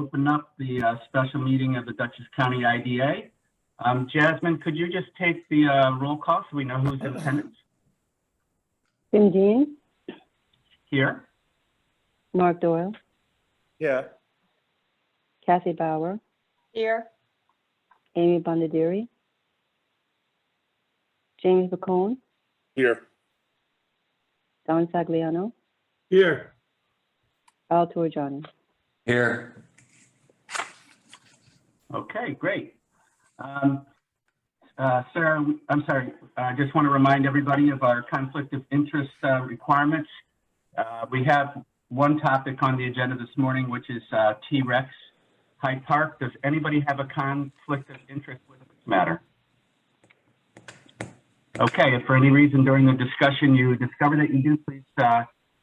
open up the special meeting of the Dutchess County IDA. Jasmine, could you just take the roll call so we know who's in attendance? Tim Dean, Here. Mark Doyle, Yeah. Kathy Bauer, Here. Amy Bondadiri, James Bacone, Here. Don Sagliano, Here. Al Torjani. Here. Okay, great. Sarah, I'm sorry, I just want to remind everybody of our conflict of interest requirements. We have one topic on the agenda this morning, which is T-Rex Hyde Park. Does anybody have a conflict of interest with this matter? Okay, if for any reason during the discussion you discover that you do, please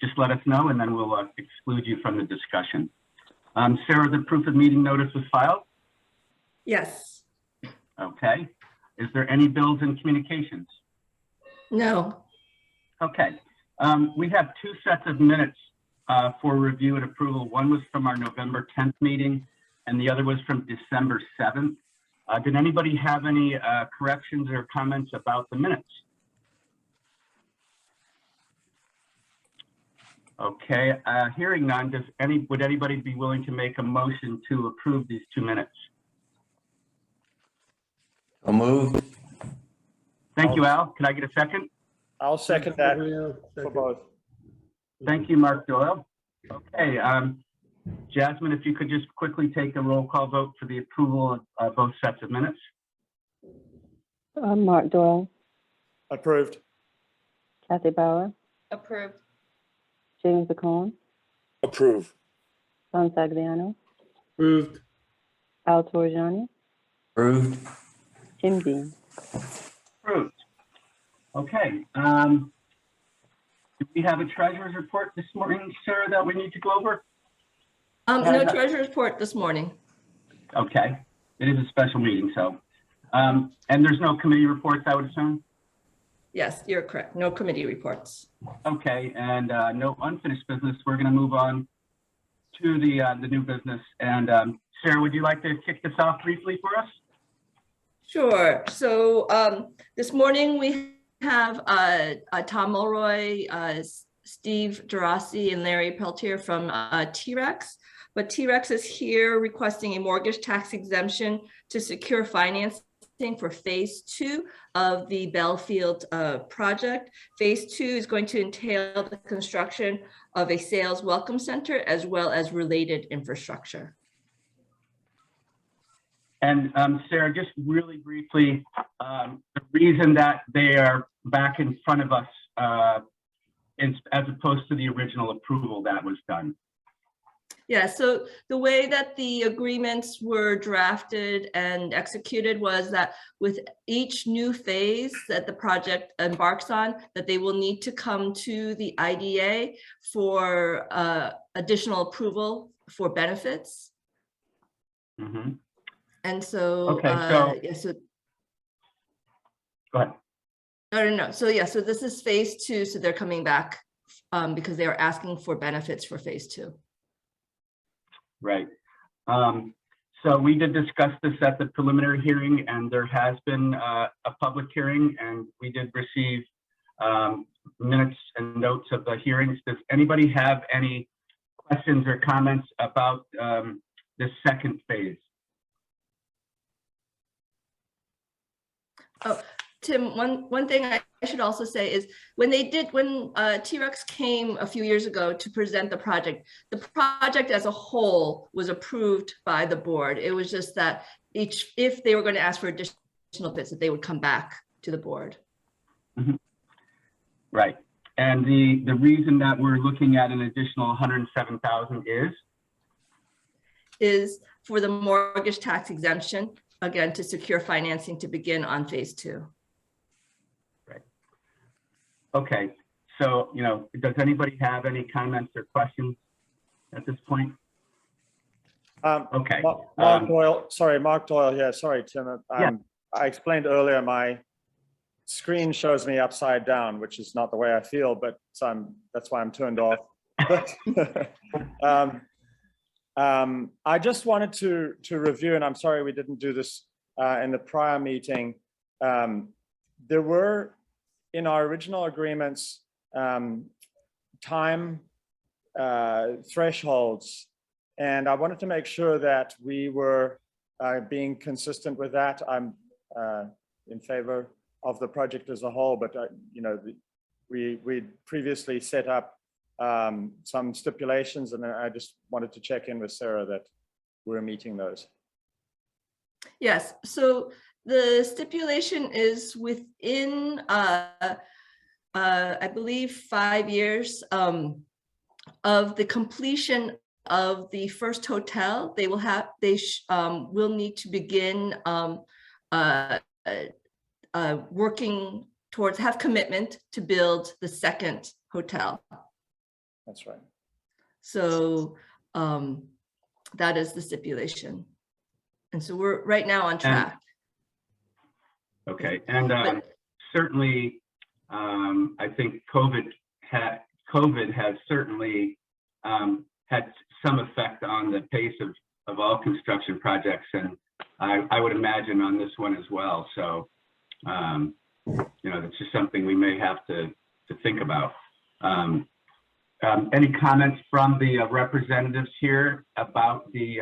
just let us know and then we'll exclude you from the discussion. Sarah, the proof of meeting notice was filed? Yes. Okay. Is there any bills and communications? No. Okay. We have two sets of minutes for review and approval. One was from our November 10th meeting and the other was from December 7th. Did anybody have any corrections or comments about the minutes? Okay, hearing none, would anybody be willing to make a motion to approve these 2 minutes? I'll move. Thank you, Al. Can I get a second? I'll second that for both. Thank you, Mark Doyle. Okay, Jasmine, if you could just quickly take a roll call vote for the approval of both sets of minutes. Mark Doyle, Approved. Kathy Bauer, Approved. James Bacone, Approve. Don Sagliano, Approved. Al Torjani, Approved. Tim Dean. Approved. Okay. Do we have a treasurer's report this morning, Sarah, that we need to go over? No treasurer's report this morning. Okay. It is a special meeting, so. And there's no committee reports, I would assume? Yes, you're correct. No committee reports. Okay, and no unfinished business. We're going to move on to the new business. And Sarah, would you like to kick this off briefly for us? Sure. So this morning we have Tom Mulroy, Steve Gerasi, and Larry Peltier from T-Rex. But T-Rex is here requesting a mortgage tax exemption to secure financing for phase 2 of the Belfield project. Phase 2 is going to entail the construction of a sales welcome center as well as related infrastructure. And Sarah, just really briefly, the reason that they are back in front of us as opposed to the original approval that was done. Yeah, so the way that the agreements were drafted and executed was that with each new phase that the project embarks on, that they will need to come to the IDA for additional approval for benefits. Mm-hmm. And so, Okay, yeah, so go ahead. no. So yeah, so this is phase 2. So they're coming back because they are asking for benefits for phase 2. Right. So we did discuss this at the preliminary hearing, and there has been a public hearing, and we did receive minutes and notes of the hearings. Does anybody have any questions or comments about this second phase? Oh, Tim, one thing I should also say is when T-Rex came a few years ago to present the project as a whole was approved by the board. It was just that if they were going to ask for additional bits, that they would come back to the board. Mm-hmm. Right. And the reason that we're looking at an additional 107,000 is for the mortgage tax exemption, again, to secure financing to begin on phase 2. Right. Okay. So, does anybody have any comments or questions at this point? Okay. Mark Doyle, sorry, Mark Doyle here. Sorry, Tim. Yeah. I explained earlier my screen shows me upside down, which is not the way I feel, but that's why I'm turned off. I just wanted to review, and I'm sorry we didn't do this in the prior meeting. There were, in our original agreements, time thresholds, and I wanted to make sure that we were being consistent with that. I'm in favor of the project as a whole, but you know, we previously set up some stipulations, and I just wanted to check in with Sarah that we're meeting those. Yes, so the stipulation is within, I believe, 5 years of the completion of the first hotel. They will need to begin working towards, have commitment to build the second hotel. That's right. So that is the stipulation. And so we're right now on track. Okay, and certainly, I think COVID has certainly had some effect on the pace of all construction projects, and I would imagine on this one as well. So, you know, that's just something we may have to think about. Any comments from the representatives here about the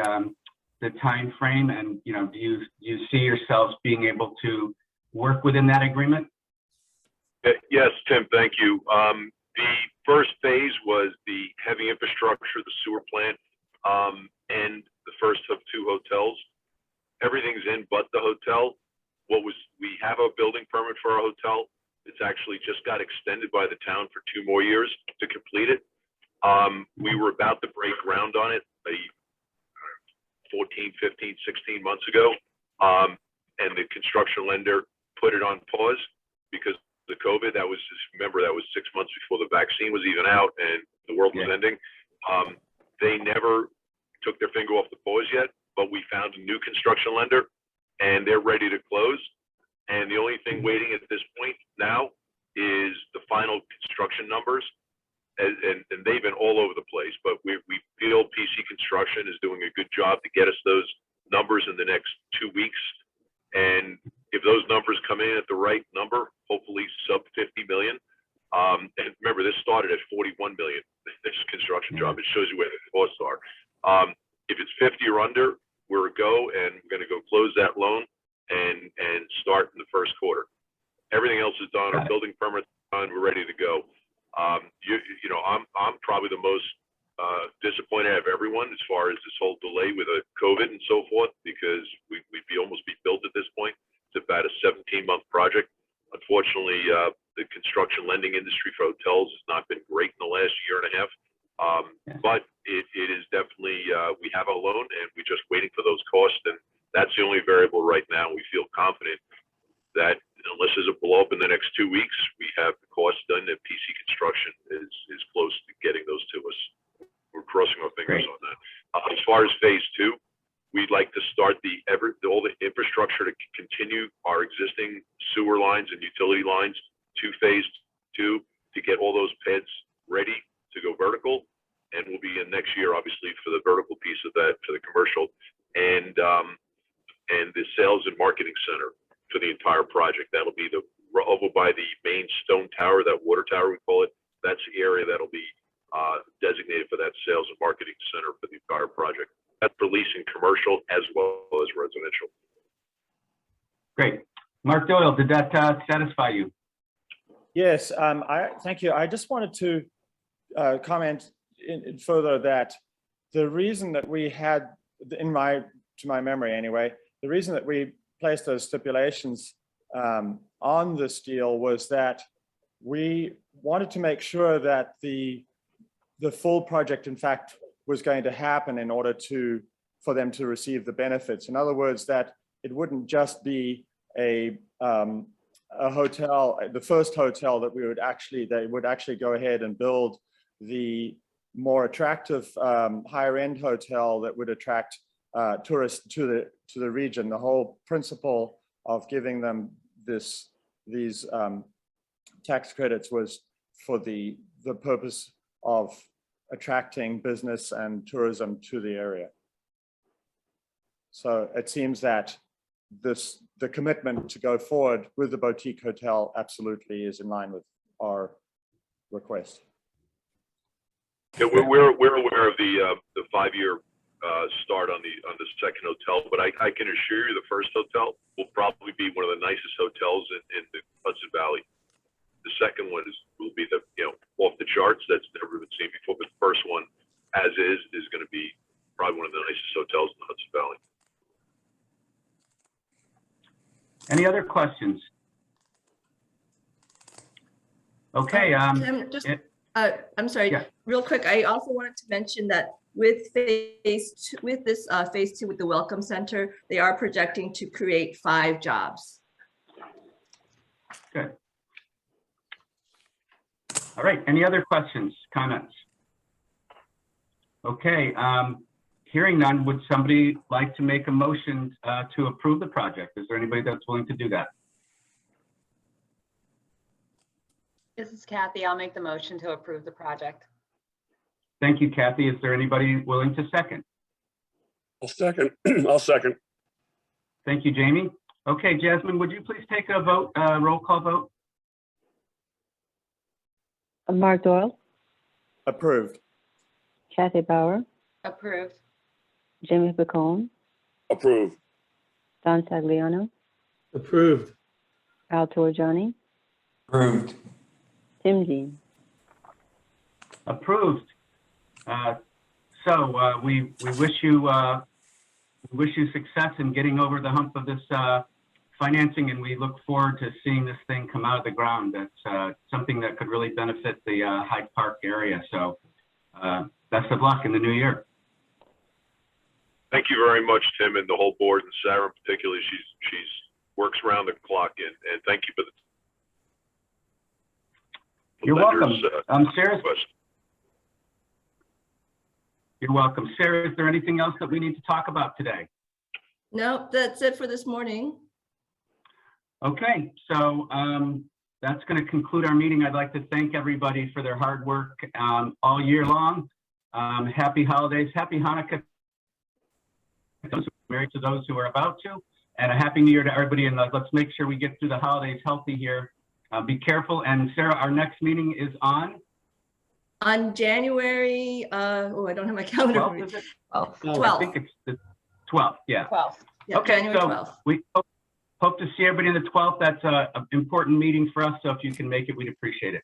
time frame, and you know, do you see yourselves being able to work within that agreement? Yes, Tim, thank you. The first phase was the heavy infrastructure, the sewer plant, and the first of 2 hotels. Everything's in but the hotel. We have a building permit for our hotel. It's actually just got extended by the town for 2 more years to complete it. We were about to break ground on it 14, 15, 16 months ago. And the construction lender put it on pause because of the COVID. That was, remember, that was 6 months before the vaccine was even out and the world was ending. They never took their finger off the pause yet, but we found a new construction lender and they're ready to close. And the only thing waiting at this point now is the final construction numbers. And they've been all over the place, but we feel PC Construction is doing a good job to get us those numbers in the next 2 weeks. And if those numbers come in at the right number, hopefully sub 50 million. And remember, this started at 41 million, this construction job. It shows you where the costs are. If it's 50 or under, we're a go, and we're gonna go close that loan and start in the first quarter. Everything else is done, our building permit's done, we're ready to go. You know, I'm probably the most disappointed of everyone as far as this whole delay with a COVID and so forth, because we'd almost be built at this point. It's about a 17-month project. Unfortunately, the construction lending industry for hotels has not been great in the last year and a half. But it is definitely, we have a loan and we're just waiting for those costs. And that's the only variable right now. We feel confident that unless there's a blow up in the next 2 weeks, we have the cost done, that PC Construction is close to getting those to us. We're crossing our fingers on that. As far as phase 2, we'd like to start all the infrastructure to continue our existing sewer lines and utility lines to phase 2 to get all those pads ready to go vertical. And we'll be in next year, obviously, for the vertical piece of that, for the commercial, and the sales and marketing center for the entire project. That'll be over by the main stone tower, that water tower we call it. That's the area that'll be designated for that sales and marketing center for the entire project. That's for leasing commercial as well as residential. Great. Mark Doyle, did that satisfy you? Yes, thank you. I just wanted to comment in further that the reason that we had, to my memory anyway, the reason that we placed those stipulations on this deal was that we wanted to make sure that the full project, in fact, was going to happen in order for them to receive the benefits. In other words, that it wouldn't just be a hotel, the first hotel that they would actually go ahead and build the more attractive higher end hotel that would attract tourists to the region. The whole principle of giving them these tax credits was for the purpose of attracting business and tourism to the area. So it seems that the commitment to go forward with the boutique hotel absolutely is in line with our request. Yeah, we're aware of the 5-year start on the second hotel, but I can assure you the first hotel will probably be one of the nicest hotels in the Hudson Valley. The second one will be off the charts. That's never been seen before. But the first one, as is going to be probably one of the nicest hotels in the Hudson Valley. Any other questions? Okay. Tim, just, it- I'm sorry, Yeah. real quick, I also wanted to mention that with phase two, with this phase 2 with the Welcome Center, they are projecting to create 5 jobs. Good. All right, any other questions, comments? Okay, hearing none, would somebody like to make a motion to approve the project? Is there anybody that's willing to do that? This is Kathy. I'll make the motion to approve the project. Thank you, Kathy. Is there anybody willing to second? I'll second. I'll second. Thank you, Jamie. Okay, Jasmine, would you please take a vote, roll call vote? Mark Doyle, Approved. Kathy Bauer, Approved. Jamie Picone, Approve. Don Sagliano, Approved. Al Torriani, Approved. Tim Dean. Approved. So we wish you success in getting over the hump of this financing, and we look forward to seeing this thing come out of the ground. That's something that could really benefit the Hyde Park area. So best of luck in the new year. Thank you very much, Tim, and the whole board, and Sarah particularly. She's works around the clock, and thank you for the. You're welcome. Sarah. Request. You're welcome. Sarah, is there anything else that we need to talk about today? No, that's it for this morning. Okay, so that's going to conclude our meeting. I'd like to thank everybody for their hard work all year long. Happy holidays, happy Hanukkah. Married to those who are about to, and a happy new year to everybody. And let's make sure we get through the holidays healthy here. Be careful. And Sarah, our next meeting is on January, oh, I don't have my calendar. 12th, is it? I 12th. think it's the 12th, yeah. 12. Yeah, Okay, January so 12th. we hope to see everybody on the 12th. That's an important meeting for us. So if you can make it, we'd appreciate it.